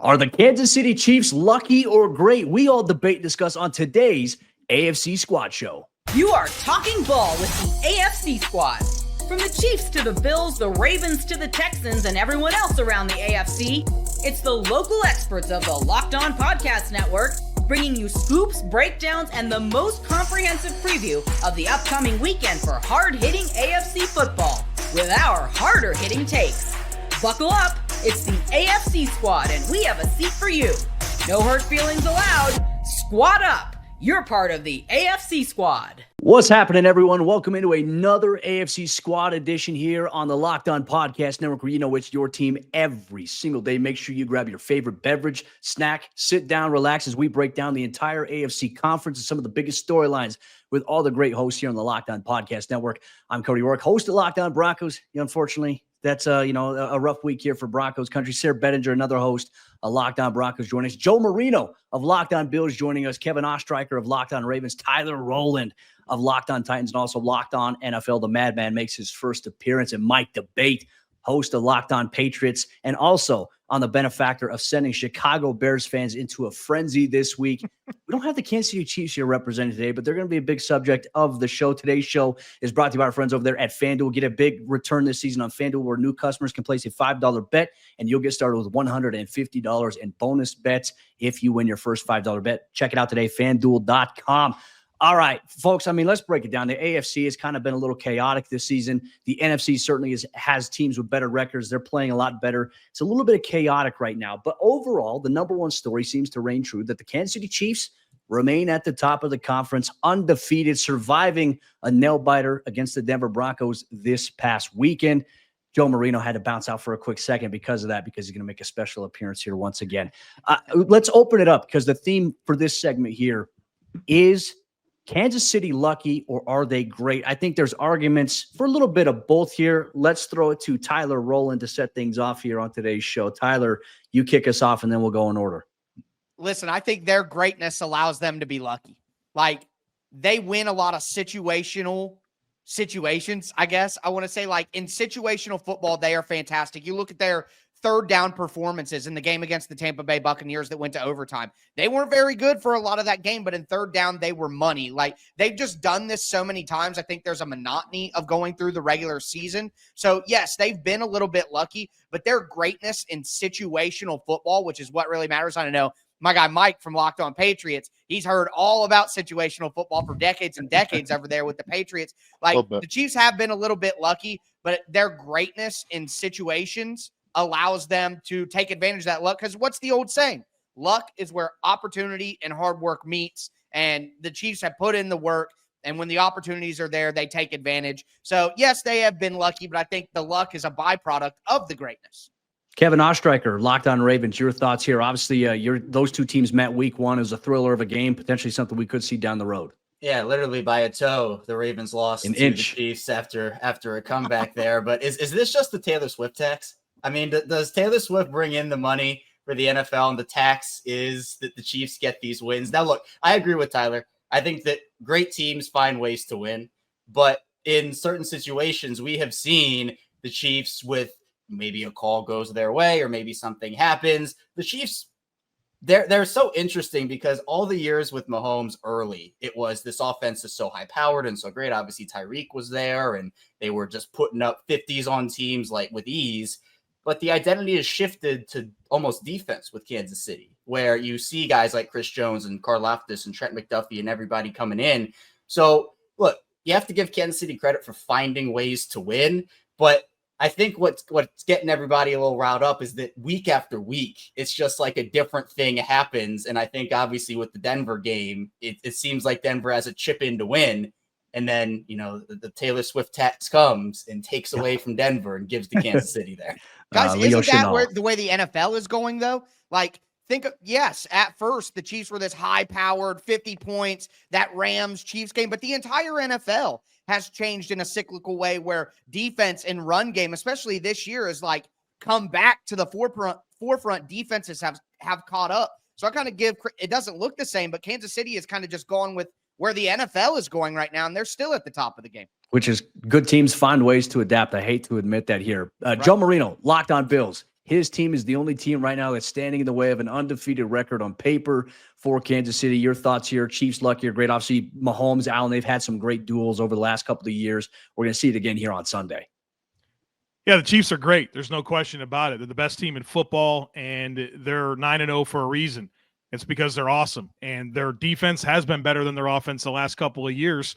Are the Kansas City Chiefs lucky or great? We all debate and discuss on today's AFC Squad Show. You are talking ball with the AFC Squad. From the Chiefs to the Bills, the Ravens to the Texans, and everyone else around the AFC, it's the local experts of the Locked On Podcast Network bringing you scoops, breakdowns, and the most comprehensive preview of the upcoming weekend for hard-hitting AFC football with our harder-hitting takes. Buckle up. It's the AFC Squad, and we have a seat for you. No hurt feelings allowed. Squad up. You're part of the AFC Squad. What's happening, everyone? Welcome into another AFC Squad edition here on the Locked On Podcast Network, where you know it's your team every single day. Make sure you grab your favorite beverage, snack, sit down, relax as we break down the entire AFC conference and some of the biggest storylines with all the great hosts here on the Locked On Podcast Network. I'm Cody Rourke, host of Locked On Broncos. Unfortunately, that's a rough week here for Broncos country. Sarah Bettinger, another host of Locked On Broncos, joining us. Joe Marino of Locked On Bills joining us. Kevin Ostreicher of Locked On Ravens. Tyler Rowland of Locked On Titans, and also Locked On NFL. The Madman makes his first appearance. And Mike Debate, host of Locked On Patriots, and also on the benefactor of sending Chicago Bears fans into a frenzy this week. We don't have the Kansas City Chiefs here represented today, but they're going to be a big subject of the show. Today's show is brought to you by our friends over there at FanDuel. Get a big return this season on FanDuel, where new customers can place a $5 bet, and you'll get started with $150 in bonus bets if you win your first $5 bet. Check it out today, FanDuel.com. All right, folks, let's break it down. The AFC has kind of been a little chaotic this season. The NFC certainly has teams with better records. They're playing a lot better. It's a little bit of chaotic right now. But overall, the number one story seems to reign true, that the Kansas City Chiefs remain at the top of the conference, undefeated, surviving a nail-biter against the Denver Broncos this past weekend. Joe Marino had to bounce out for a quick second because of that, because he's going to make a special appearance here once again. Let's open it up, because the theme for this segment here is Kansas City lucky, or are they great? I think there's arguments for a little bit of both here. Let's throw it to Tyler Rowland to set things off here on today's show. Tyler, you kick us off, and then we'll go in order. Listen, I think their greatness allows them to be lucky. Like, they win a lot of situations, I guess. I want to say, like, in situational football, they are fantastic. You look at their third down performances in the game against the Tampa Bay Buccaneers that went to overtime. They weren't very good for a lot of that game, but in third down, they were money. Like, they've just done this so many times. I think there's a monotony of going through the regular season. So, yes, they've been a little bit lucky, but their greatness in situational football, which is what really matters. I know my guy Mike from Locked On Patriots, he's heard all about situational football for decades and decades over there with the Patriots. Like, the Chiefs have been a little bit lucky, but their greatness in situations allows them to take advantage of that luck. Because what's the old saying? Luck is where opportunity and hard work meets. And the Chiefs have put in the work. And when the opportunities are there, they take advantage. So, yes, they have been lucky, but I think the luck is a byproduct of the greatness. Kevin Ostreicher, Locked On Ravens, your thoughts here. Obviously, those two teams met week one. It was a thriller of a game, potentially something we could see down the road. Yeah, literally by a toe, the Ravens lost to the Chiefs after a comeback there. But is this just the Taylor Swift tax? Does Taylor Swift bring in the money for the NFL, and the tax is that the Chiefs get these wins? Now, look, I agree with Tyler. I think that great teams find ways to win, but in certain situations, we have seen the Chiefs, with maybe a call goes their way or maybe something happens. The Chiefs, they're so interesting, because all the years with Mahomes early, it was this offense is so high-powered and so great. Obviously, Tyreek was there, and they were just putting up 50s on teams like with ease. But the identity has shifted to almost defense with Kansas City, where you see guys like Chris Jones and Karlaftis and Trent McDuffie and everybody coming in. So, look, you have to give Kansas City credit for finding ways to win. But I think what's getting everybody a little riled up is that week after week, it's just like a different thing happens. And I think, obviously, with the Denver game, it seems like Denver has a chip in to win. And then, the Taylor Swift tax comes and takes away from Denver and gives to Kansas City there. Guys, isn't that the way the NFL is going, though? Like, yes, at first, the Chiefs were this high-powered 50 points, that Rams-Chiefs game, but the entire NFL has changed in a cyclical way, where defense and run game, especially this year, is like come back to the forefront. Defenses have caught up. So I kind of it doesn't look the same, but Kansas City is kind of just gone with where the NFL is going right now, and they're still at the top of the game. Which is good teams find ways to adapt. I hate to admit that here. Right. Joe Marino, Locked On Bills. His team is the only team right now that's standing in the way of an undefeated record on paper for Kansas City. Your thoughts here? Chiefs lucky or great? Obviously, Mahomes, Allen, they've had some great duels over the last couple of years. We're going to see it again here on Sunday. Yeah, the Chiefs are great. There's no question about it. They're the best team in football, and they're 9-0 for a reason. It's because they're awesome, and their defense has been better than their offense the last couple of years.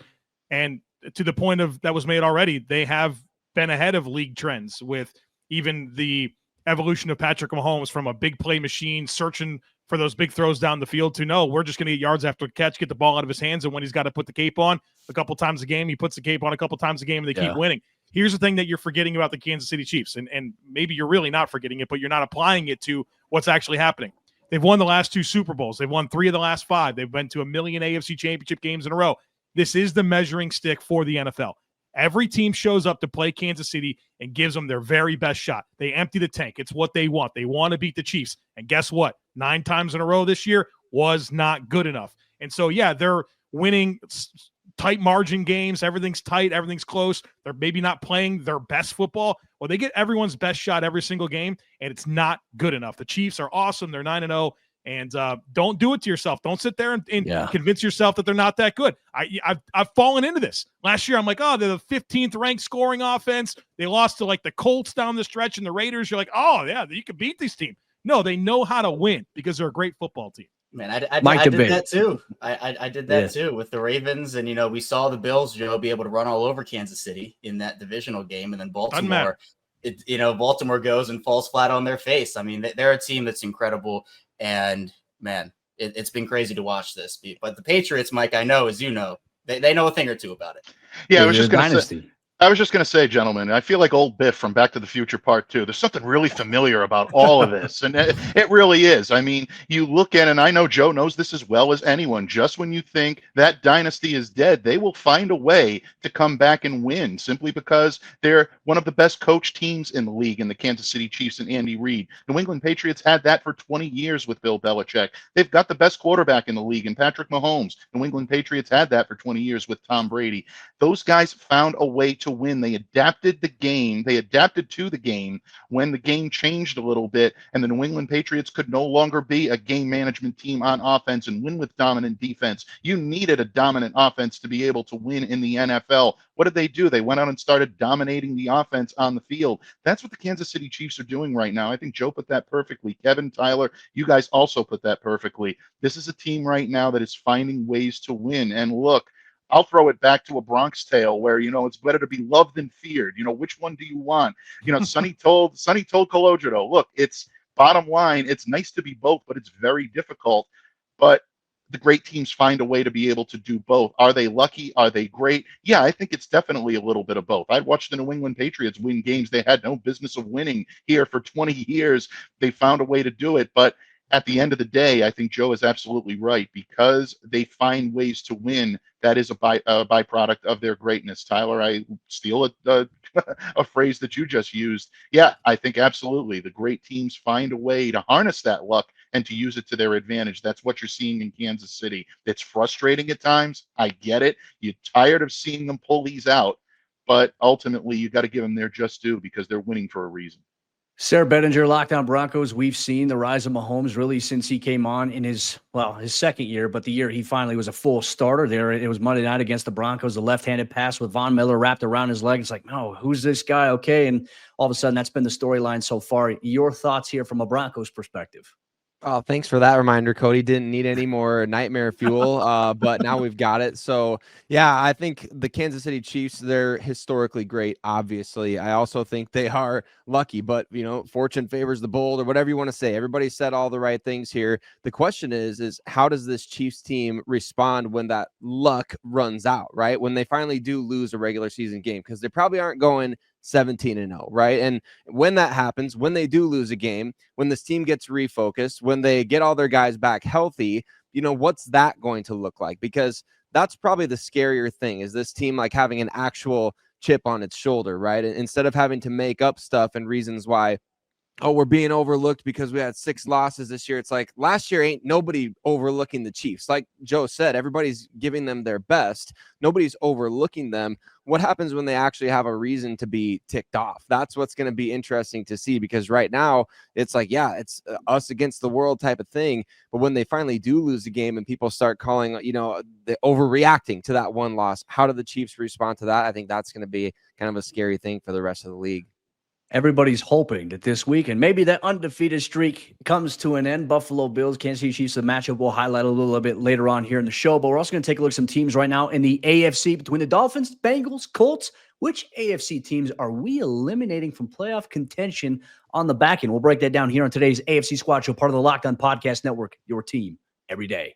And to the point of that was made already, they have been ahead of league trends with even the evolution of Patrick Mahomes from a big play machine searching for those big throws down the field to no, we're just going to get yards after the catch, get the ball out of his hands, and when he's got to put the cape on a couple times a game, he puts the cape on a couple times a game, and they keep winning. Here's the thing that you're forgetting about the Kansas City Chiefs, and maybe you're really not forgetting it, but you're not applying it to what's actually happening. They've won the last 2 Super Bowls. They've won 3 of the last 5. They've been to 1 million AFC championship games in a row. This is the measuring stick for the NFL. Every team shows up to play Kansas City and gives them their very best shot. They empty the tank. It's what they want. They want to beat the Chiefs. And guess what? 9 times in a row this year was not good enough. And so, yeah, they're winning tight margin games. Everything's tight. Everything's close. They're maybe not playing their best football. Well, they get everyone's best shot every single game, and it's not good enough. The Chiefs are awesome. They're 9-0. And don't do it to yourself. Don't sit there and convince yourself that they're not that good. I've fallen into this. Last year, I'm like, oh, they're the 15th ranked scoring offense. They lost to like the Colts down the stretch and the Raiders. You're like, oh, yeah, you can beat this team. No, they know how to win because they're a great football team. Man, I did that too. I did that too with the Ravens. And, we saw the Bills, Joe, be able to run all over Kansas City in that divisional game. And then Baltimore, Baltimore goes and falls flat on their face. I mean, they're a team that's incredible. And, man, it's been crazy to watch this. But the Patriots, Mike, I know, as you know, they know a thing or two about it. Yeah, I was just going to say, gentlemen, I feel like old Biff from Back to the Future Part 2. There's something really familiar about all of this, and it really is. I mean, you look at, and I know Joe knows this as well as anyone, just when you think that dynasty is dead, they will find a way to come back and win simply because they're one of the best coached teams in the league in the Kansas City Chiefs and Andy Reid. New England Patriots had that for 20 years with Bill Belichick. They've got the best quarterback in the league in Patrick Mahomes. New England Patriots had that for 20 years with Tom Brady. Those guys found a way to win. They adapted the game. They adapted to the game when the game changed a little bit, and the New England Patriots could no longer be a game management team on offense and win with dominant defense. You needed a dominant offense to be able to win in the NFL. What did they do? They went out and started dominating the offense on the field. That's what the Kansas City Chiefs are doing right now. I think Joe put that perfectly. Kevin, Tyler, you guys also put that perfectly. This is a team right now that is finding ways to win. And look, I'll throw it back to a Bronx tale where, it's better to be loved than feared. Which one do you want? Sonny told Cologero, look, it's bottom line. It's nice to be both, but it's very difficult. But the great teams find a way to be able to do both. Are they lucky? Are they great? Yeah, I think it's definitely a little bit of both. I'd watched the New England Patriots win games they had no business of winning here for 20 years. They found a way to do it. But at the end of the day, I think Joe is absolutely right. Because they find ways to win, that is a byproduct of their greatness. Tyler, I steal a phrase that you just used. Yeah, I think absolutely. The great teams find a way to harness that luck and to use it to their advantage. That's what you're seeing in Kansas City. It's frustrating at times. I get it. You're tired of seeing them pull these out. But ultimately, you got to give them their just due because they're winning for a reason. Sarah Bettinger, Locked On Broncos. We've seen the rise of Mahomes really since he came on in his second year, but the year he finally was a full starter there. It was Monday night against the Broncos, the left-handed pass with Von Miller wrapped around his leg. It's like, no, who's this guy? Okay. And all of a sudden, that's been the storyline so far. Your thoughts here from a Broncos perspective? Oh, thanks for that reminder, Cody. Didn't need any more nightmare fuel, but now we've got it. So, yeah, I think the Kansas City Chiefs, they're historically great, obviously. I also think they are lucky, but, fortune favors the bold or whatever you want to say. Everybody said all the right things here. The question is how does this Chiefs team respond when that luck runs out, right? When they finally do lose a regular season game, because they probably aren't going 17-0, right? And when that happens, when they do lose a game, when this team gets refocused, when they get all their guys back healthy, what's that going to look like? Because that's probably the scarier thing, is this team like having an actual chip on its shoulder, right? And instead of having to make up stuff and reasons why oh, we're being overlooked because we had 6 losses this year. It's like last year ain't nobody overlooking the Chiefs. Like Joe said, everybody's giving them their best. Nobody's overlooking them. What happens when they actually have a reason to be ticked off? That's what's going to be interesting to see, because right now it's like, yeah, it's us against the world type of thing. But when they finally do lose the game and people start calling, the overreacting to that one loss, how do the Chiefs respond to that? I think that's going to be kind of a scary thing for the rest of the league. Everybody's hoping that this week, and maybe that undefeated streak comes to an end. Buffalo Bills, Kansas City Chiefs, the matchup we'll highlight a little bit later on here in the show. But we're also going to take a look at some teams right now in the AFC between the Dolphins, Bengals, Colts. Which AFC teams are we eliminating from playoff contention on the back end? We'll break that down here on today's AFC Squad Show, part of the Locked On Podcast Network, your team every day.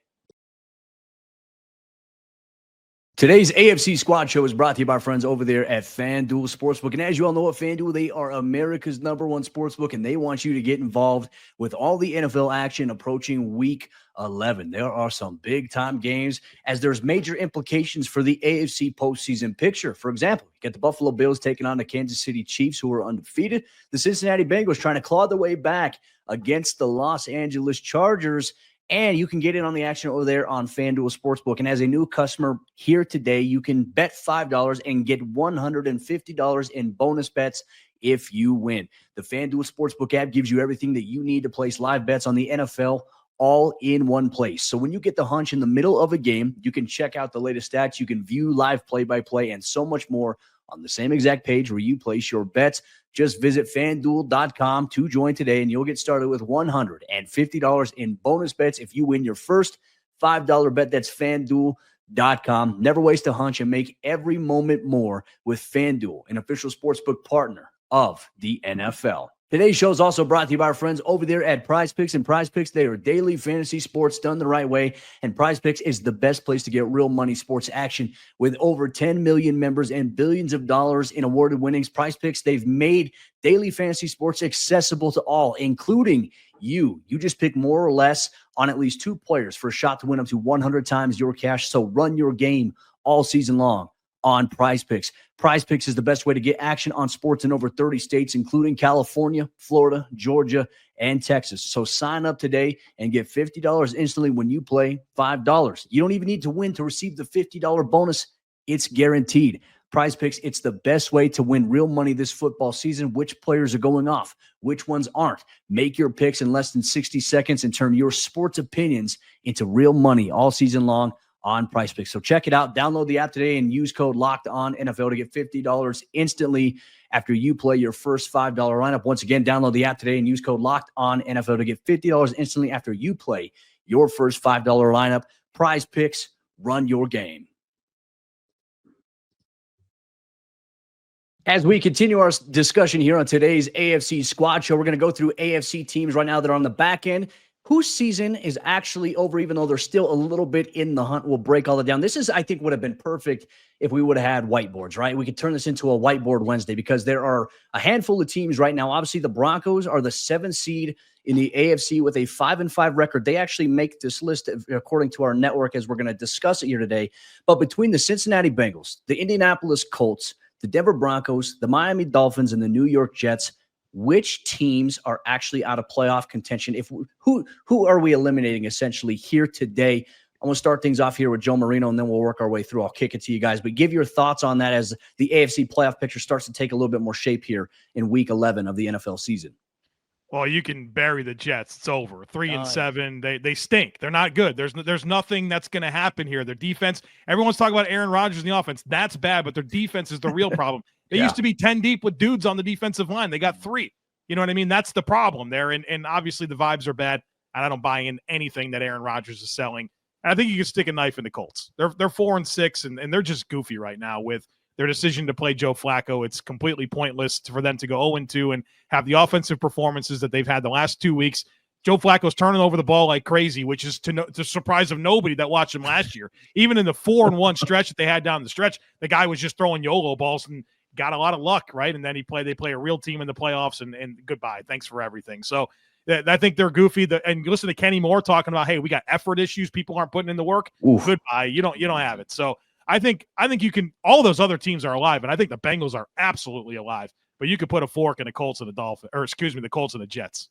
Today's AFC Squad Show is brought to you by our friends over there at FanDuel Sportsbook. And as you all know, at FanDuel, they are America's #1 sportsbook, and they want you to get involved with all the NFL action approaching Week 11. There are some big-time games, as there's major implications for the AFC postseason picture. For example, you get the Buffalo Bills taking on the Kansas City Chiefs, who are undefeated. The Cincinnati Bengals trying to claw their way back against the Los Angeles Chargers. And you can get in on the action over there on FanDuel Sportsbook. And as a new customer here today, you can bet $5 and get $150 in bonus bets if you win. The FanDuel Sportsbook app gives you everything that you need to place live bets on the NFL all in one place. So when you get the hunch in the middle of a game, you can check out the latest stats. You can view live play-by-play and so much more on the same exact page where you place your bets. Just visit FanDuel.com to join today, and you'll get started with $150 in bonus bets if you win your first $5 bet. That's FanDuel.com. Never waste a hunch and make every moment more with FanDuel, an official sportsbook partner of the NFL. Today's show is also brought to you by our friends over there at PrizePicks. And PrizePicks, they are daily fantasy sports done the right way. And PrizePicks is the best place to get real money sports action. With over 10 million members and billions of dollars in awarded winnings, PrizePicks, they've made daily fantasy sports accessible to all, including you. You just pick more or less on at least 2 players for a shot to win up to 100 times your cash. So run your game all season long on PrizePicks. PrizePicks is the best way to get action on sports in over 30 states, including California, Florida, Georgia, and Texas. So sign up today and get $50 instantly when you play $5. You don't even need to win to receive the $50 bonus. It's guaranteed. PrizePicks, it's the best way to win real money this football season. Which players are going off? Which ones aren't? Make your picks in less than 60 seconds and turn your sports opinions into real money all season long on PrizePicks. So check it out. Download the app today and use code LOCKEDONNFL to get $50 instantly after you play your first $5 lineup. Once again, download the app today and use code LOCKEDONNFL to get $50 instantly after you play your first $5 lineup. PrizePicks, run your game. As we continue our discussion here on today's AFC Squad Show, we're going to go through AFC teams right now that are on the back end, whose season is actually over, even though they're still a little bit in the hunt. We'll break all that down. This is, I think, would have been perfect if we would have had whiteboards, right? We could turn this into a whiteboard Wednesday, because there are a handful of teams right now. Obviously, the Broncos are the 7th seed in the AFC with a 5-5 record. They actually make this list according to our network, as we're going to discuss it here today. But between the Cincinnati Bengals, the Indianapolis Colts, the Denver Broncos, the Miami Dolphins, and the New York Jets, which teams are actually out of playoff contention? Who are we eliminating essentially here today? I'm going to start things off here with Joe Marino, and then we'll work our way through. I'll kick it to you guys, but give your thoughts on that as the AFC playoff picture starts to take a little bit more shape here in Week 11 of the NFL season. Well, you can bury the Jets. It's over. 3-7. They stink. They're not good. There's nothing that's going to happen here. Their defense, everyone's talking about Aaron Rodgers in the offense. That's bad, but their defense is the real problem. They used to be 10 deep with dudes on the defensive line. They got 3. You know what I mean? That's the problem there. And obviously the vibes are bad, and I don't buy in anything that Aaron Rodgers is selling. And I think you can stick a knife in the Colts. They're 4-6, and they're just goofy right now with their decision to play Joe Flacco. It's completely pointless for them to go 0-2 and have the offensive performances that they've had the last 2 weeks. Joe Flacco's turning over the ball like crazy, which is to the surprise of nobody that watched him last year. Even in the 4-1 stretch that they had down the stretch, the guy was just throwing YOLO balls and got a lot of luck, right? And then they play a real team in the playoffs, and goodbye. Thanks for everything. So I think they're goofy. And you listen to Kenny Moore talking about, hey, we got effort issues. People aren't putting in the work. Oof. Goodbye. You don't have it. So I think you can. All those other teams are alive, and I think the Bengals are absolutely alive. but you could put a fork in the Colts and the Dolphins, or excuse me, the Colts and the Jets.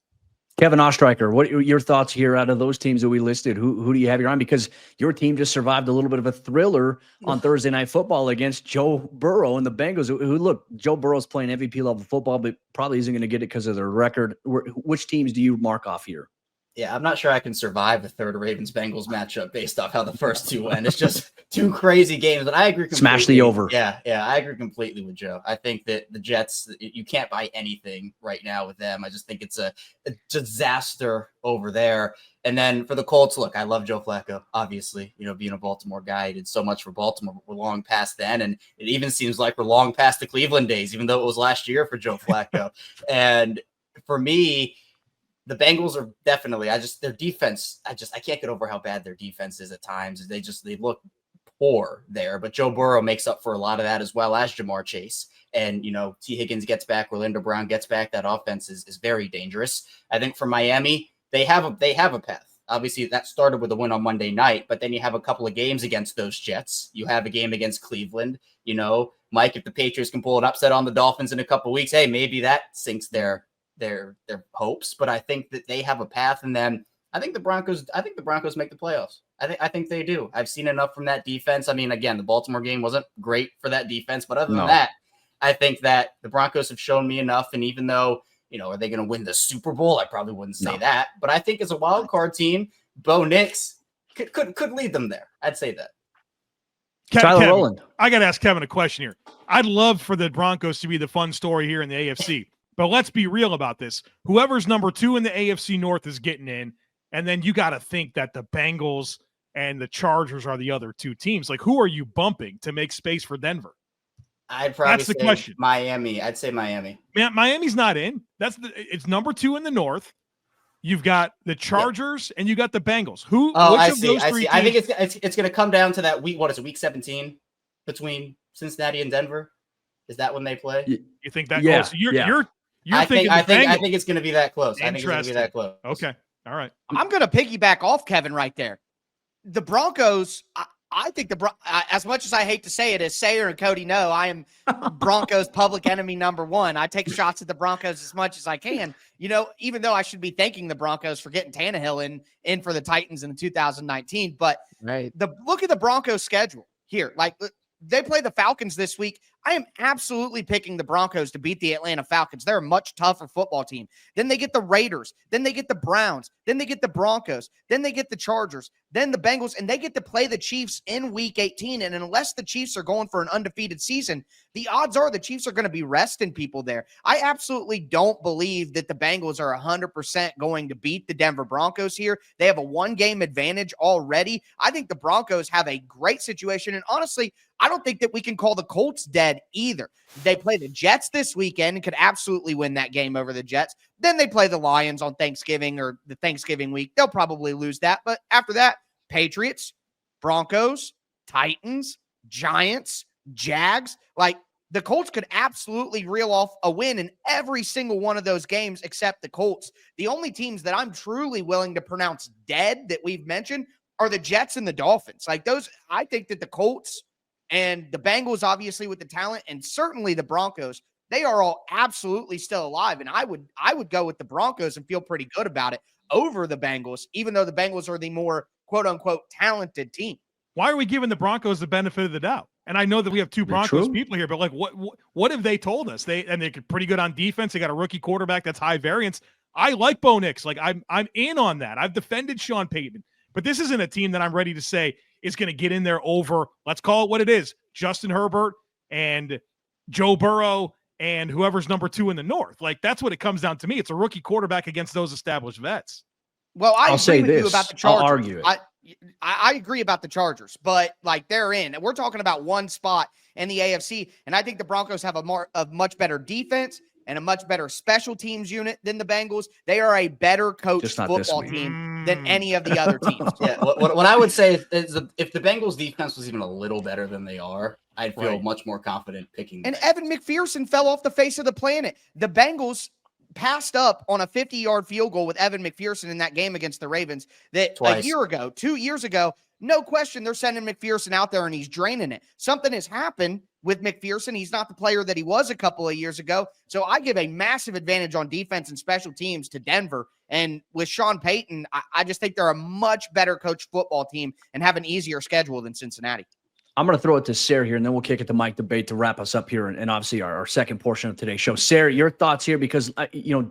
Kevin Ostreicher, what are your thoughts here out of those teams that we listed? Who do you have your on? Because your team just survived a little bit of a thriller on Thursday Night Football against Joe Burrow and the Bengals. Who look, Joe Burrow's playing MVP level football, but probably isn't going to get it because of their record. Which teams do you mark off here? Yeah, I'm not sure I can survive a third Ravens-Bengals matchup based off how the first two went. It's just two crazy games, but I agree completely. Smash the over. Yeah, I agree completely with Joe. I think that the Jets, you can't buy anything right now with them. I just think it's a disaster over there. And then for the Colts, look, I love Joe Flacco, obviously. Being a Baltimore guy, he did so much for Baltimore. We're long past then, and it even seems like we're long past the Cleveland days, even though it was last year for Joe Flacco. And for me, the Bengals are definitely, their defense, I can't get over how bad their defense is at times. They look poor there, but Joe Burrow makes up for a lot of that as well as Jamar Chase. And, T. Higgins gets back, Orlando Brown gets back. That offense is very dangerous. I think for Miami, they have a path. Obviously, that started with a win on Monday night, but then you have a couple of games against those Jets. You have a game against Cleveland. Mike, if the Patriots can pull an upset on the Dolphins in a couple of weeks, hey, maybe that sinks their hopes, but I think that they have a path. And then I think the Broncos make the playoffs. I think they do. I've seen enough from that defense. I mean, again, the Baltimore game wasn't great for that defense, but other than that, I think that the Broncos have shown me enough. And even though, are they going to win the Super Bowl? I probably wouldn't say that, but I think as a wild card team, Bo Nix could lead them there. I'd say that. Tyler Rowland. I got to ask Kevin a question here. I'd love for the Broncos to be the fun story here in the AFC. But let's be real about this. Whoever's number 2 in the AFC North is getting in, and then you got to think that the Bengals and the Chargers are the other two teams. Like, who are you bumping to make space for Denver? I'd probably That's the say question. Miami. I'd say Miami. Man, Miami's not in. It's number 2 in the North. You've got the Chargers and you got the Bengals. I see. I think it's going to come down to that week. What is it? Week 17 between Cincinnati and Denver. Is that when they play? You think that? Yeah. Oh, so I think it's going to be that close. I think it's going to be that close. Okay. All right. I'm going to piggyback off Kevin right there. The Broncos, I think as much as I hate to say it, as Sayer and Cody know, I am Broncos public enemy number 1. I take shots at the Broncos as much as I can. Even though I should be thanking the Broncos for getting Tannehill in for the Titans in 2019. But look at the Broncos schedule here. Like, they play the Falcons this week. I am absolutely picking the Broncos to beat the Atlanta Falcons. They're a much tougher football team. Then they get the Raiders. Then they get the Browns. Then they get the Broncos. Then they get the Chargers. Then the Bengals. And they get to play the Chiefs in Week 18. And unless the Chiefs are going for an undefeated season, the odds are the Chiefs are going to be resting people there. I absolutely don't believe that the Bengals are 100% going to beat the Denver Broncos here. They have a 1-game advantage already. I think the Broncos have a great situation. And honestly, I don't think that we can call the Colts dead either. They play the Jets this weekend and could absolutely win that game over the Jets. Then they play the Lions on Thanksgiving or the Thanksgiving week. They'll probably lose that. But after that, Patriots, Broncos, Titans, Giants, Jags. Like, the Colts could absolutely reel off a win in every single one of those games except the Colts. The only teams that I'm truly willing to pronounce dead that we've mentioned are the Jets and the Dolphins. Like, those, I think that the Colts and the Bengals, obviously with the talent, and certainly the Broncos, they are all absolutely still alive. And I would go with the Broncos and feel pretty good about it over the Bengals, even though the Bengals are the more quote unquote talented team. Why are we giving the Broncos the benefit of the doubt? And I know that we have 2 Broncos people here, but like, what have they told us? They're pretty good on defense. They got a rookie quarterback that's high variance. I like Bo Nix. Like, I'm in on that. I've defended Sean Payton, but this isn't a team that I'm ready to say is going to get in there over, let's call it what it is, Justin Herbert and Joe Burrow and whoever's number 2 in the North. Like, that's what it comes down to me. It's a rookie quarterback against those established vets. Well, I'll say agree with this. you about the Chargers. I'll argue it. I agree about the Chargers, but like, they're in. And we're talking about one spot in the AFC, and I think the Broncos have a much better defense and a much better special teams unit than the Bengals. They are a better coached football team than any of the other teams. Yeah, what I would say is if the Bengals defense was even a little better than they are, I'd feel much more confident picking them. And Evan McPherson fell off the face of the planet. The Bengals passed up on a 50-yard field goal with Evan McPherson in that game against the Ravens that Twice. a year ago, 2 years ago, no question they're sending McPherson out there and he's draining it. Something has happened with McPherson. He's not the player that he was a couple of years ago. So I give a massive advantage on defense and special teams to Denver. And with Sean Payton, I just think they're a much better coached football team and have an easier schedule than Cincinnati. I'm going to throw it to Sarah here, and then we'll kick it to Mike Debate to wrap us up here, and obviously our second portion of today's show. Sarah, your thoughts here, because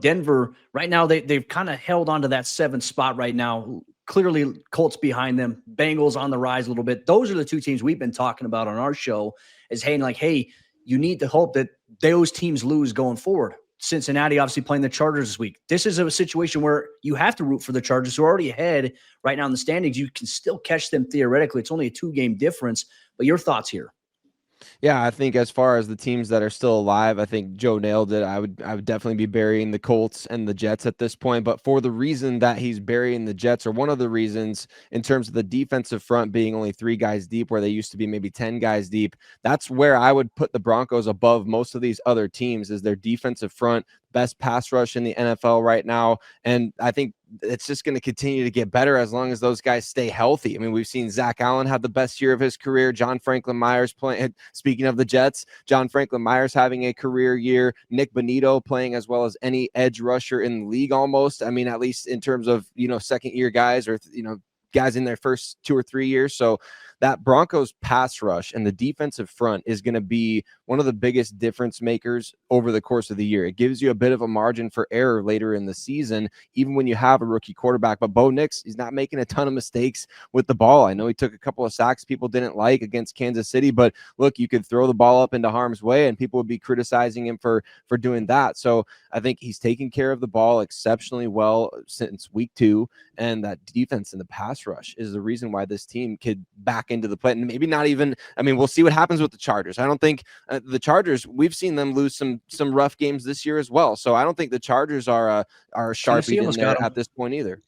Denver right now they've kind of held on to that 7th spot right now. Clearly, Colts behind them, Bengals on the rise a little bit. Those are the two teams we've been talking about on our show. Hey, you need to hope that those teams lose going forward. Cincinnati obviously playing the Chargers this week. This is a situation where you have to root for the Chargers, who are already ahead right now in the standings. You can still catch them theoretically. It's only a 2-game difference. But your thoughts here? Yeah, I think as far as the teams that are still alive, I think Joe nailed it. I would definitely be burying the Colts and the Jets at this point. But for the reason that he's burying the Jets, or one of the reasons in terms of the defensive front being only 3 guys deep, where they used to be maybe 10 guys deep, that's where I would put the Broncos above most of these other teams, is their defensive front. Best pass rush in the NFL right now. And I think it's just going to continue to get better as long as those guys stay healthy. I mean, we've seen Zach Allen have the best year of his career. John Franklin Myers playing, speaking of the Jets, John Franklin Myers having a career year. Nick Bonito playing as well as any edge rusher in the league almost. I mean, at least in terms of, second year guys, or, guys in their first 2 or 3 years. So that Broncos pass rush and the defensive front is going to be one of the biggest difference makers over the course of the year. It gives you a bit of a margin for error later in the season, even when you have a rookie quarterback. But Bo Nix, he's not making a ton of mistakes with the ball. I know he took a couple of sacks people didn't like against Kansas City, but look, you could throw the ball up into harm's way and people would be criticizing him for doing that. So I think he's taking care of the ball exceptionally well since week 2, and that defense and the pass rush is the reason why this team could back into the play. And maybe not even, we'll see what happens with the Chargers. I don't think the Chargers, we've seen them lose some rough games this year as well. So I don't think the Chargers are a Sharpie in there at this point either.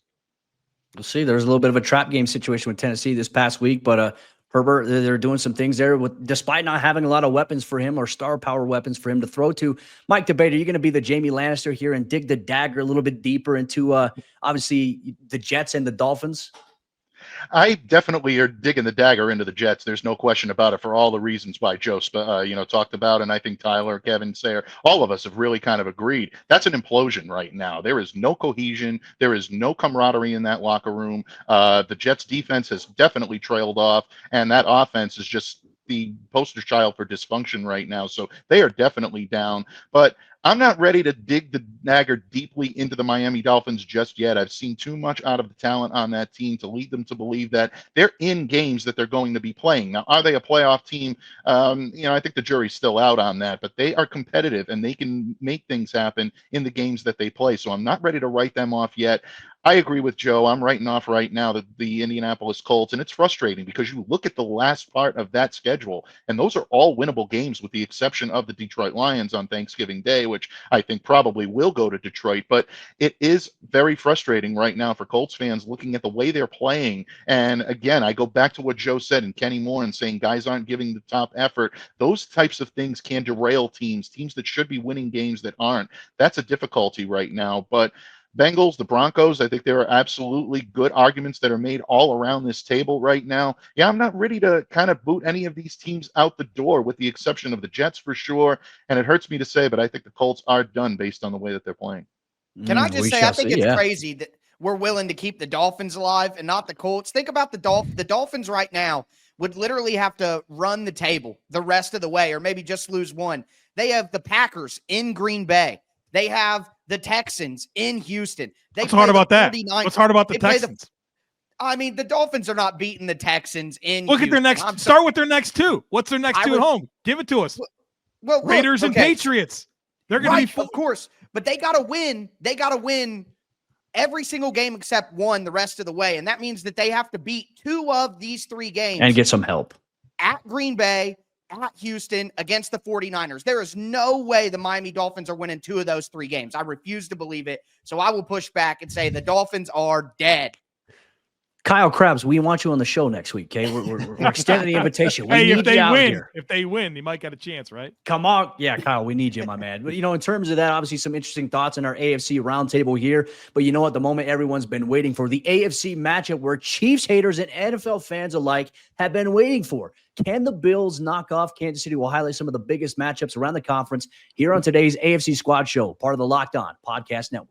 We'll see. There's a little bit of a trap game situation with Tennessee this past week, but Herbert, they're doing some things there despite not having a lot of weapons for him, or star power weapons for him to throw to. Mike Debate, are you going to be the Jamie Lannister here and dig the dagger a little bit deeper into obviously the Jets and the Dolphins? I definitely are digging the dagger into the Jets. There's no question about it, for all the reasons why Joe, talked about, and I think Tyler, Kevin, Sayre, all of us have really kind of agreed. That's an implosion right now. There is no cohesion. There is no camaraderie in that locker room. The Jets defense has definitely trailed off, and that offense is just the poster child for dysfunction right now. So they are definitely down. But I'm not ready to dig the dagger deeply into the Miami Dolphins just yet. I've seen too much out of the talent on that team to lead them to believe that they're in games that they're going to be playing. Now, are they a playoff team? I think the jury's still out on that, but they are competitive and they can make things happen in the games that they play. So I'm not ready to write them off yet. I agree with Joe. I'm writing off right now the Indianapolis Colts, and it's frustrating because you look at the last part of that schedule, and those are all winnable games with the exception of the Detroit Lions on Thanksgiving Day, which I think probably will go to Detroit. But it is very frustrating right now for Colts fans looking at the way they're playing. And again, I go back to what Joe said and Kenny Moore and saying guys aren't giving the top effort. Those types of things can derail teams that should be winning games that aren't. That's a difficulty right now. But Bengals, the Broncos, I think there are absolutely good arguments that are made all around this table right now. Yeah, I'm not ready to kind of boot any of these teams out the door, with the exception of the Jets for sure. And it hurts me to say, but I think the Colts are done based on the way that they're playing. Can I just say, I think it's crazy that we're willing to keep the Dolphins alive and not the Colts. Think about the Dolphins right now would literally have to run the table the rest of the way, or maybe just lose one. They have the Packers in Green Bay. They have the Texans in Houston. What's hard about that? What's hard about the Texans? The Dolphins are not beating the Texans in Look Houston. At their next. Start with their next 2. What's their next 2 at home? Give it to us. Well, Raiders and Patriots. They're going to be of course, but they got to win. They got to win every single game except one the rest of the way, and that means that they have to beat 2 of these 3 games and get some help at Green Bay, at Houston, against the 49ers. There is no way the Miami Dolphins are winning 2 of those 3 games. I refuse to believe it. So I will push back and say the Dolphins are dead. Kyle Krabs, we want you on the show next week. Okay, we're extending the invitation. We need if they you out win, here. if they win, you might get a chance, right? Come on, yeah, Kyle, we need you, my man. But in terms of that, obviously some interesting thoughts in our AFC roundtable here. But you know what? The moment everyone's been waiting for, the AFC matchup where Chiefs haters and NFL fans alike have been waiting for. Can the Bills knock off Kansas City? We'll highlight some of the biggest matchups around the conference here on today's AFC Squad Show, part of the Locked On Podcast Network.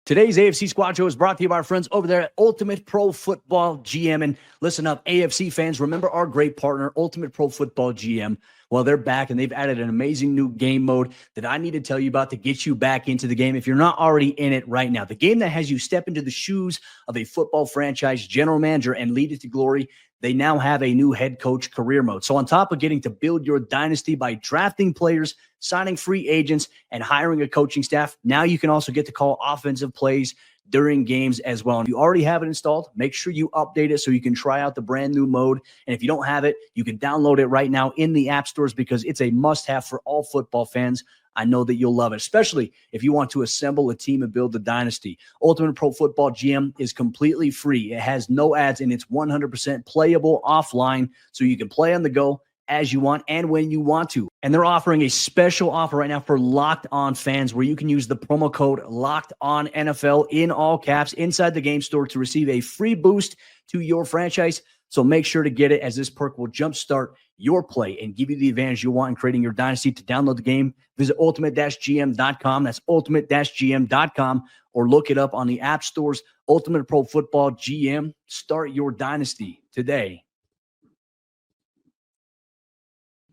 Today's AFC Squad Show is brought to you by our friends over there at Ultimate Pro Football GM. And listen up, AFC fans, remember our great partner, Ultimate Pro Football GM. Well, they're back, and they've added an amazing new game mode that I need to tell you about to get you back into the game if you're not already in it right now. The game that has you step into the shoes of a football franchise general manager and lead it to glory. They now have a new head coach career mode. So on top of getting to build your dynasty by drafting players, signing free agents, and hiring a coaching staff, now you can also get to call offensive plays during games as well. And if you already have it installed, make sure you update it so you can try out the brand new mode. And if you don't have it, you can download it right now in the app stores because it's a must-have for all football fans. I know that you'll love it, especially if you want to assemble a team and build the dynasty. Ultimate Pro Football GM is completely free. It has no ads, and it's 100% playable offline, so you can play on the go as you want and when you want to. And they're offering a special offer right now for Locked On fans where you can use the promo code Locked On NFL in all caps inside the game store to receive a free boost to your franchise. So make sure to get it, as this perk will jumpstart your play and give you the advantage you want in creating your dynasty. To download the game, visit ultimate-gm.com. That's ultimate-gm.com, or look it up on the app stores. Ultimate Pro Football GM. Start your dynasty today.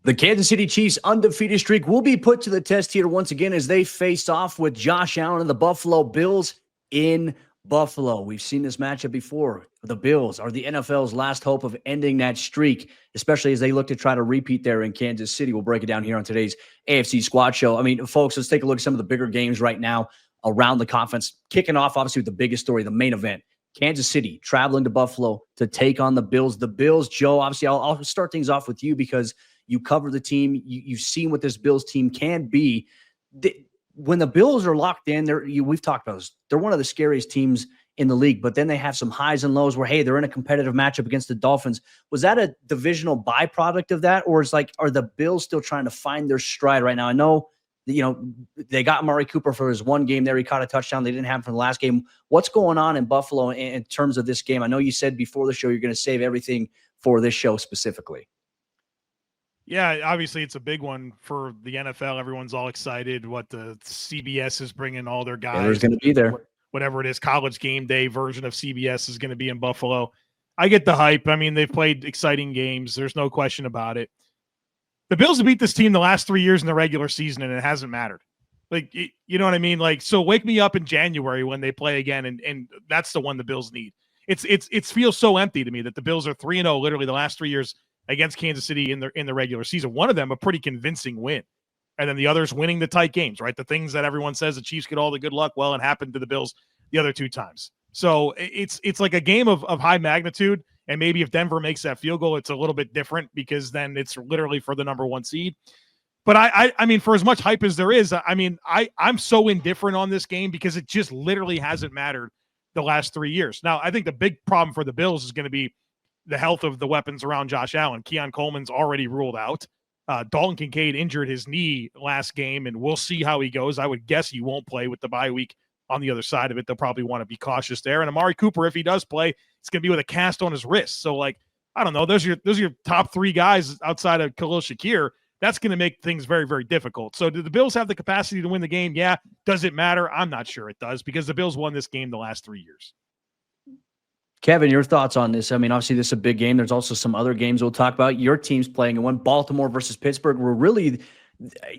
The Kansas City Chiefs' undefeated streak will be put to the test here once again as they face off with Josh Allen and the Buffalo Bills in Buffalo. We've seen this matchup before. The Bills are the NFL's last hope of ending that streak, especially as they look to try to repeat there in Kansas City. We'll break it down here on today's AFC Squad Show. I mean, folks, let's take a look at some of the bigger games right now around the conference. Kicking off, obviously, with the biggest story, the main event. Kansas City traveling to Buffalo to take on the Bills. The Bills, Joe, obviously, I'll start things off with you because you cover the team. You've seen what this Bills team can be. When the Bills are locked in, we've talked about this. They're one of the scariest teams in the league, but then they have some highs and lows where, hey, they're in a competitive matchup against the Dolphins. Was that a divisional byproduct of that? Or are the Bills still trying to find their stride right now? I know, they got Amari Cooper for his one game there. He caught a touchdown. They didn't have him for the last game. What's going on in Buffalo in terms of this game? I know you said before the show you're going to save everything for this show specifically. Yeah, obviously it's a big one for the NFL. Everyone's all excited. What the CBS is bringing all their guys. There's going to be there. Whatever it is, college game day version of CBS is going to be in Buffalo. I get the hype. I mean, they've played exciting games. There's no question about it. The Bills have beat this team the last 3 years in the regular season, and it hasn't mattered. Like, you know what I mean? Like, so wake me up in January when they play again, and that's the one the Bills need. It feels so empty to me that the Bills are 3-0 literally the last 3 years against Kansas City in the regular season. One of them a pretty convincing win, and then the others winning the tight games, right? The things that everyone says the Chiefs get all the good luck. Well, it happened to the Bills the other two times. So it's like a game of high magnitude, and maybe if Denver makes that field goal, it's a little bit different because then it's literally for the number one seed. But I mean, for as much hype as there is, I mean, I'm so indifferent on this game because it just literally hasn't mattered the last 3 years. Now, I think the big problem for the Bills is going to be the health of the weapons around Josh Allen. Keon Coleman's already ruled out. Dalton Kincaid injured his knee last game, and we'll see how he goes. I would guess he won't play with the bye week on the other side of it. They'll probably want to be cautious there. And Amari Cooper, if he does play, it's going to be with a cast on his wrist. So, like, I don't know. Those are your top three guys outside of Khalil Shakir. That's going to make things very, very difficult. So do the Bills have the capacity to win the game? Yeah. Does it matter? I'm not sure it does because the Bills won this game the last 3 years. Kevin, your thoughts on this? I mean, obviously this is a big game. There's also some other games we'll talk about. Your team's playing in one, Baltimore versus Pittsburgh.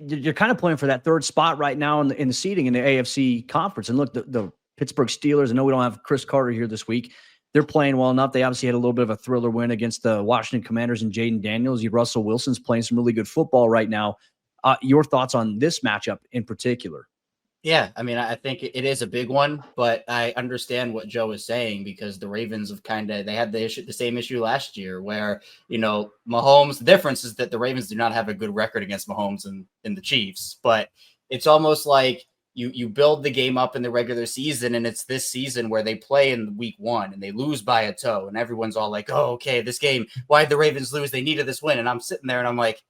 You're kind of playing for that third spot right now in the seeding in the AFC conference. And look, the Pittsburgh Steelers, I know we don't have Chris Carter here this week. They're playing well enough. They obviously had a little bit of a thriller win against the Washington Commanders and Jaden Daniels. Russell Wilson's playing some really good football right now. Your thoughts on this matchup in particular? Yeah, I mean, I think it is a big one, but I understand what Joe is saying because the Ravens have they had the same issue last year where, Mahomes, the difference is that the Ravens do not have a good record against Mahomes and the Chiefs, but it's almost like you build the game up in the regular season, and it's this season where they play in week 1 and they lose by a toe, and everyone's all like, oh, okay, this game, why'd the Ravens lose? They needed this win. And I'm sitting there and I'm like,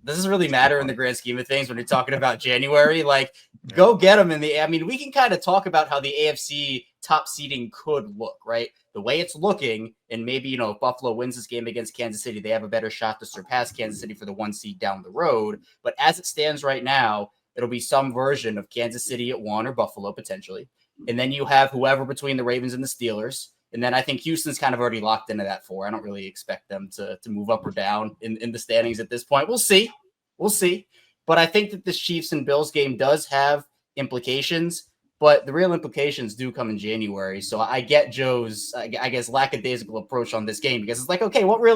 does this really matter in the grand scheme of things when you're talking about January? Like, go get them I mean, we can kind of talk about how the AFC top seeding could look, right? The way it's looking, and maybe, if Buffalo wins this game against Kansas City, they have a better shot to surpass Kansas City for the 1 seed down the road. But as it stands right now, it'll be some version of Kansas City at 1 or Buffalo potentially. And then you have whoever between the Ravens and the Steelers. And then I think Houston's kind of already locked into that 4. I don't really expect them to move up or down in the standings at this point. We'll see. But I think that this Chiefs and Bills game does have implications, but the real implications do come in January. So I get Joe's, I guess, lackadaisical approach on this game, because it's like, okay, what are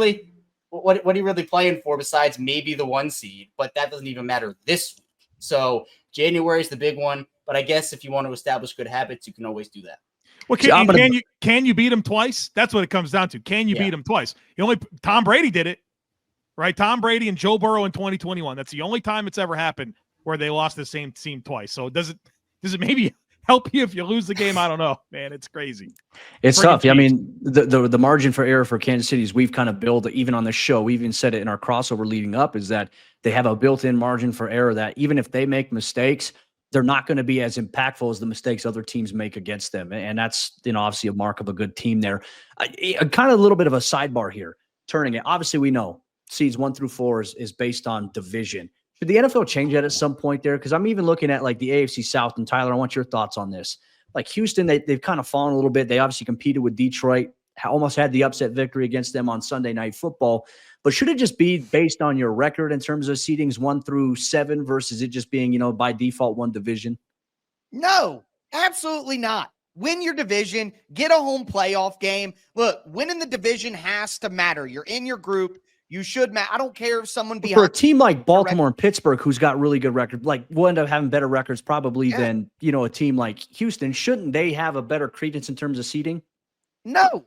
you really playing for besides maybe the 1 seed? But that doesn't even matter this week. So January is the big one, but I guess if you want to establish good habits, you can always do that. Well, can you beat him twice? That's what it comes down to. Can you beat him twice? Tom Brady did it, right? Tom Brady and Joe Burrow in 2021. That's the only time it's ever happened where they lost the same team twice. So does it maybe help you if you lose the game? I don't know, man. It's crazy. It's tough. I mean, the margin for error for Kansas City is we've kind of built, even on the show, we even said it in our crossover leading up, is that they have a built-in margin for error that even if they make mistakes, they're not going to be as impactful as the mistakes other teams make against them. And that's, obviously a mark of a good team there. Kind of a little bit of a sidebar here, turning it. Obviously, we know seeds 1 through 4 is based on division. Should the NFL change that at some point there? Because I'm even looking at like the AFC South, and Tyler, I want your thoughts on this. Like Houston, they've kind of fallen a little bit. They obviously competed with Detroit, almost had the upset victory against them on Sunday Night Football. But should it just be based on your record in terms of seedings 1 through 7 versus it just being, by default one division? No, absolutely not. Win your division, get a home playoff game. Look, winning the division has to matter. You're in your group. You should matter. I don't care if someone behind. For a team like Baltimore and Pittsburgh, who's got really good records, like will end up having better records probably than, a team like Houston. Shouldn't they have a better credence in terms of seeding? No,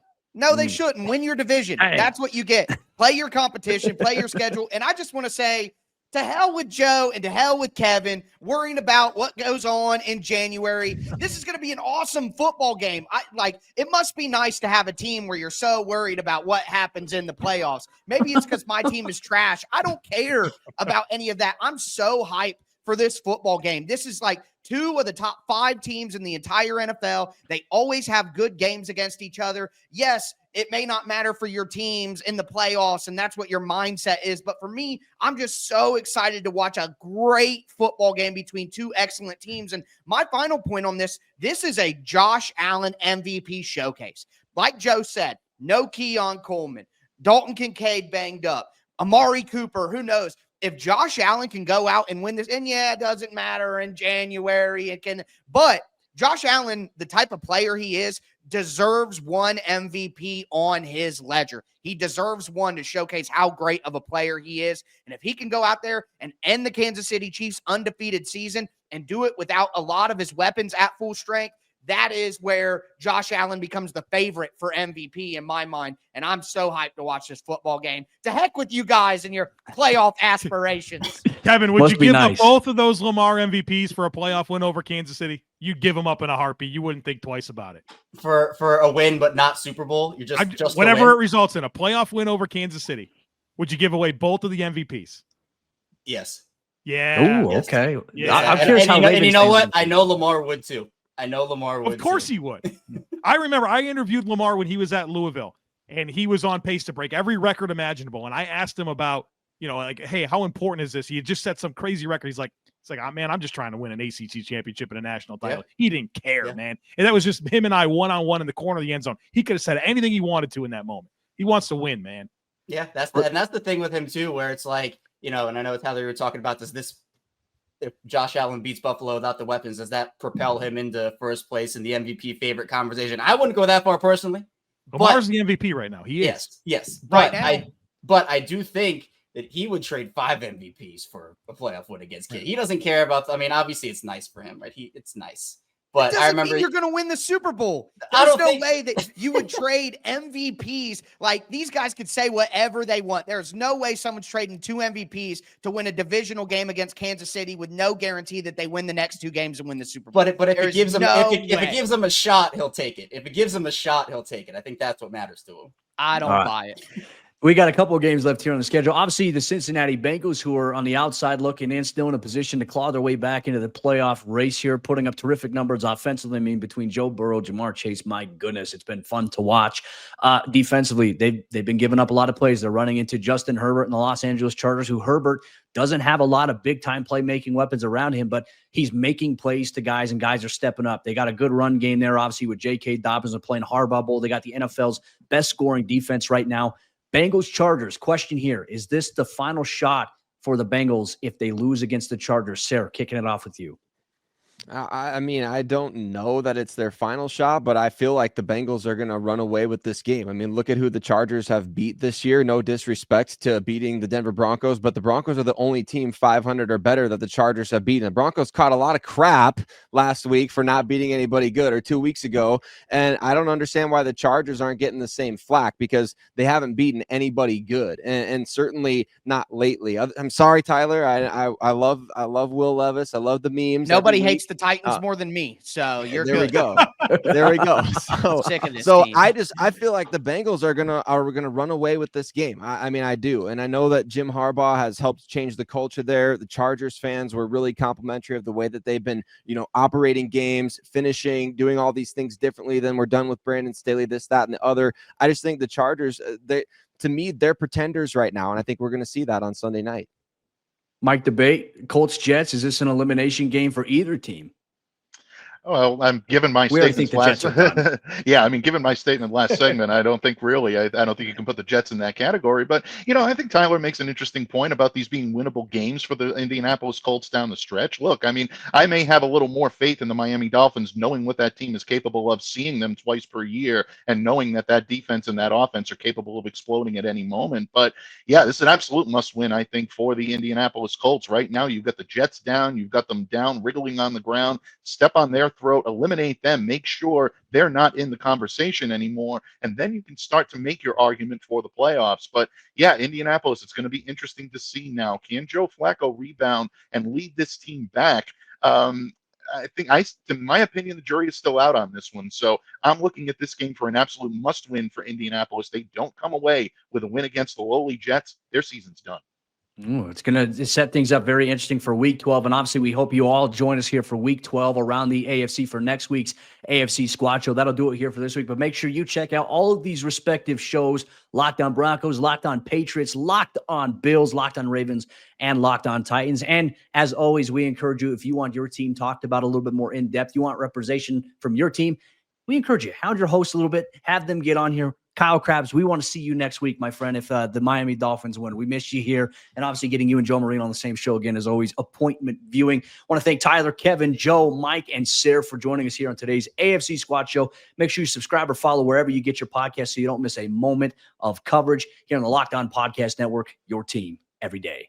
they shouldn't. Win your division. Hey. That's what you get. Play your competition, play your schedule. And I just want to say, to hell with Joe and to hell with Kevin worrying about what goes on in January. This is going to be an awesome football game. It must be nice to have a team where you're so worried about what happens in the playoffs. Maybe it's because my team is trash. I don't care about any of that. I'm so hyped for this football game. This is like 2 of the top 5 teams in the entire NFL. They always have good games against each other. Yes, it may not matter for your teams in the playoffs, and that's what your mindset is. But for me, I'm just so excited to watch a great football game between 2 excellent teams. And my final point on this is a Josh Allen MVP showcase. Like Joe said, no Keon Coleman, Dalton Kincaid banged up, Amari Cooper, who knows? If Josh Allen can go out and win this, and it doesn't matter in January, but Josh Allen, the type of player he is, deserves one MVP on his ledger. He deserves one to showcase how great of a player he is. And if he can go out there and end the Kansas City Chiefs undefeated season and do it without a lot of his weapons at full strength, that is where Josh Allen becomes the favorite for MVP in my mind. And I'm so hyped to watch this football game. To heck with you guys and your playoff aspirations. Kevin, would you give up both of those Lamar MVPs for a playoff win over Kansas City? You'd give them up in a heartbeat. You wouldn't think twice about it. For a win, but not Super Bowl? You're just whatever it results in, a playoff win over Kansas City. Would you give away both of the MVPs? Yes. Yeah. Oh, okay. Yeah. I'm curious how. And you know what? I know Lamar would too. Of course he would. I remember I interviewed Lamar when he was at Louisville, and he was on pace to break every record imaginable. And I asked him about, hey, how important is this? He had just set some crazy record. He's like, man, I'm just trying to win an ACC championship and a national title. Yeah. He didn't care, man. And that was just him and I one-on-one in the corner of the end zone. He could have said anything he wanted to in that moment. He wants to win, man. Yeah, that's the thing with him too, where it's like, and I know Tyler, you were talking about this. If Josh Allen beats Buffalo without the weapons, does that propel him into first place in the MVP favorite conversation? I wouldn't go that far personally. Lamar's the MVP right now. He is. Yes. But I do think that he would trade 5 MVPs for a playoff win against Kid. He doesn't care about. Obviously it's nice for him, right? It's nice. But I remember you're going to win the Super Bowl. There's no way that you would trade MVPs. Like, these guys could say whatever they want. There's no way someone's trading 2 MVPs to win a divisional game against Kansas City with no guarantee that they win the next 2 games and win the Super Bowl. But if it gives him if it gives him a shot, he'll take it. If it gives him a shot, he'll take it. I think that's what matters to him. I don't buy it. We got a couple of games left here on the schedule. Obviously, the Cincinnati Bengals, who are on the outside looking in, still in a position to claw their way back into the playoff race here, putting up terrific numbers offensively. I mean, between Joe Burrow, Jamar Chase, my goodness, it's been fun to watch. Defensively, they've been giving up a lot of plays. They're running into Justin Herbert and the Los Angeles Chargers, who Herbert doesn't have a lot of big-time playmaking weapons around him, but he's making plays to guys, and guys are stepping up. They got a good run game there, obviously, with J.K. Dobbins and playing hardball bowl. They got the NFL's best scoring defense right now. Bengals Chargers, question here. Is this the final shot for the Bengals if they lose against the Chargers? Sarah, kicking it off with you. I mean, I don't know that it's their final shot, but I feel like the Bengals are going to run away with this game. I mean, look at who the Chargers have beat this year. No disrespect to beating the Denver Broncos, but the Broncos are the only team 500 or better that the Chargers have beaten. The Broncos caught a lot of crap last week for not beating anybody good, or 2 weeks ago, and I don't understand why the Chargers aren't getting the same flack, because they haven't beaten anybody good, and certainly not lately. I'm sorry, Tyler. I love Will Levis. I love the memes. Nobody hates the Titans more than me, so you're there good. We go. There we go. So, sick of this team. I feel like the Bengals are gonna run away with this game. I mean, I do, and I know that Jim Harbaugh has helped change the culture there. The Chargers fans were really complimentary of the way that they've been, operating games, finishing, doing all these things differently than we're done with Brandon Staley, this, that, and the other. I just think the Chargers, to me, they're pretenders right now, and I think we're going to see that on Sunday night. Mike, debate, Colts, Jets, is this an elimination game for either team? Well, I'm giving my statement last. Yeah, I mean, given my statement last segment, I don't think really. I don't think you can put the Jets in that category. But I think Tyler makes an interesting point about these being winnable games for the Indianapolis Colts down the stretch. Look, I mean, I may have a little more faith in the Miami Dolphins, knowing what that team is capable of, seeing them twice per year, and knowing that defense and that offense are capable of exploding at any moment. But yeah, this is an absolute must-win, I think, for the Indianapolis Colts. Right now, you've got the Jets down, you've got them down, wriggling on the ground. Step on their throat, eliminate them, make sure they're not in the conversation anymore, and then you can start to make your argument for the playoffs. But yeah, Indianapolis, it's going to be interesting to see now. Can Joe Flacco rebound and lead this team back? I think, in my opinion, the jury is still out on this one. So I'm looking at this game for an absolute must-win for Indianapolis. They don't come away with a win against the lowly Jets, their season's done. It's going to set things up very interesting for Week 12. And obviously, we hope you all join us here for Week 12 around the AFC for next week's AFC Squad Show. That'll do it here for this week. But make sure you check out all of these respective shows: Locked On Broncos, Locked On Patriots, Locked On Bills, Locked On Ravens, and Locked On Titans. And as always, we encourage you, if you want your team talked about a little bit more in depth, you want representation from your team, we encourage you, hound your host a little bit, have them get on here. Kyle Krabs, we want to see you next week, my friend, if the Miami Dolphins win. We miss you here. And obviously getting you and Joe Marino on the same show again is always appointment viewing. I want to thank Tyler, Kevin, Joe, Mike, and Sarah for joining us here on today's AFC Squad Show. Make sure you subscribe or follow wherever you get your podcast so you don't miss a moment of coverage here on the Locked On Podcast Network, your team every day.